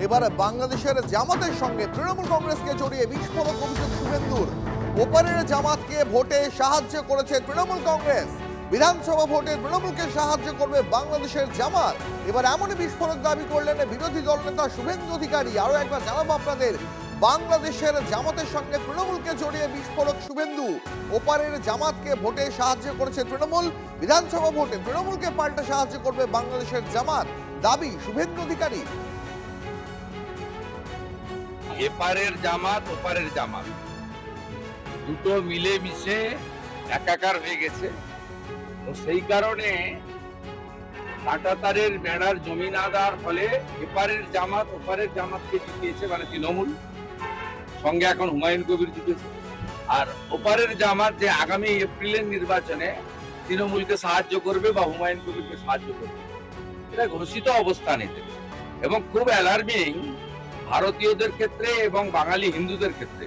এবার বাংলাদেশের জামাতের সঙ্গে তৃণমূল কংগ্রেসকে জড়িয়ে বিস্ফোরক অভিযোগ শুভেন্দুর। ওপারের জামাতকে ভোটে সাহায্য করেছে তৃণমূল কংগ্রেস, বিধানসভা ভোটে তৃণমূলকে সাহায্য করবে বাংলাদেশের জামাত। এবার এমনই বিস্ফোরক দাবি করলেন বিরোধী দলনেতা শুভেন্দু অধিকারী। আরো একবার জানাবো আপনাদের, বাংলাদেশের জামাতের সঙ্গে তৃণমূলকে জড়িয়ে বিস্ফোরক শুভেন্দু। ওপারের জামাতকে ভোটে সাহায্য করেছে তৃণমূল, বিধানসভা ভোটে তৃণমূলকে পাল্টে সাহায্য করবে বাংলাদেশের জামাত, দাবি শুভেন্দু অধিকারী। এপারের জামাত ওপারের জামাত দুটো মিলে মিশে একাকার হয়ে গেছে। তো সেই কারণে কাঁটাতারের বেড়ার জমি না দেওয়ার ফলে এপারের জামাত ওপারের জামাতকে জিতিয়েছে, মানে তৃণমূল, সঙ্গে এখন হুমায়ুন কবির জিতেছে। আর ওপারের জামাত যে আগামী এপ্রিলের নির্বাচনে তৃণমূলকে সাহায্য করবে বা হুমায়ুন কবিরকে সাহায্য করবে, এটা ঘোষিত অবস্থান এতে। এবং খুব অ্যালার্মিং ভারতীয়দের ক্ষেত্রে এবং বাঙালি হিন্দুদের ক্ষেত্রে।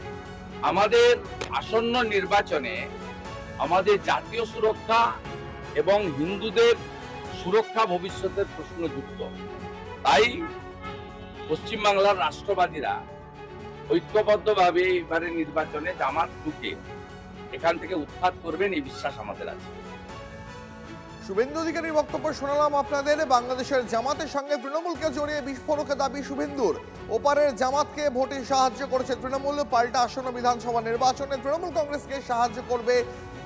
আমাদের আসন্ন নির্বাচনে আমাদের জাতীয় সুরক্ষা এবং হিন্দুদের সুরক্ষা ভবিষ্যতের প্রশ্ন যুক্ত। তাই পশ্চিমবাংলার রাষ্ট্রবাদীরা ঐক্যবদ্ধভাবে এবারে নির্বাচনে জামাত ঢুকে এখান থেকে উৎখাত করবেন, এই বিশ্বাস আমাদের আছে। শুভেন্দু অধিকারীর বক্তব্য শোনালাম আপনাদের। বাংলাদেশের জামাতের সঙ্গে তৃণমূলকে জড়িয়ে বিস্ফোরক দাবি শুভেন্দুর। ওপারের জামাতকে ভোটে সাহায্য করেছে তৃণমূল, পাল্টা আসন্ন বিধানসভা নির্বাচনে তৃণমূল কংগ্রেসকে সাহায্য করবে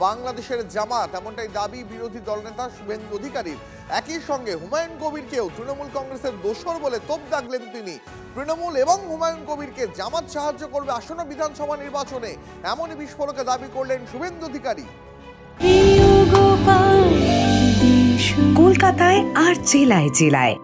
বাংলাদেশের জামাত, এমনটাই দাবি বিরোধী দলনেতা শুভেন্দু অধিকারীর। একই সঙ্গে হুমায়ুন কবিরকেও তৃণমূল কংগ্রেসের দোসর বলে তোপ দাগলেন তিনি। তৃণমূল এবং হুমায়ুন কবিরকে জামাত সাহায্য করবে আসন্ন বিধানসভা নির্বাচনে, এমনই বিস্ফোরকে দাবি করলেন শুভেন্দু অধিকারী। কলকাতায় আর জেলায় জেলায়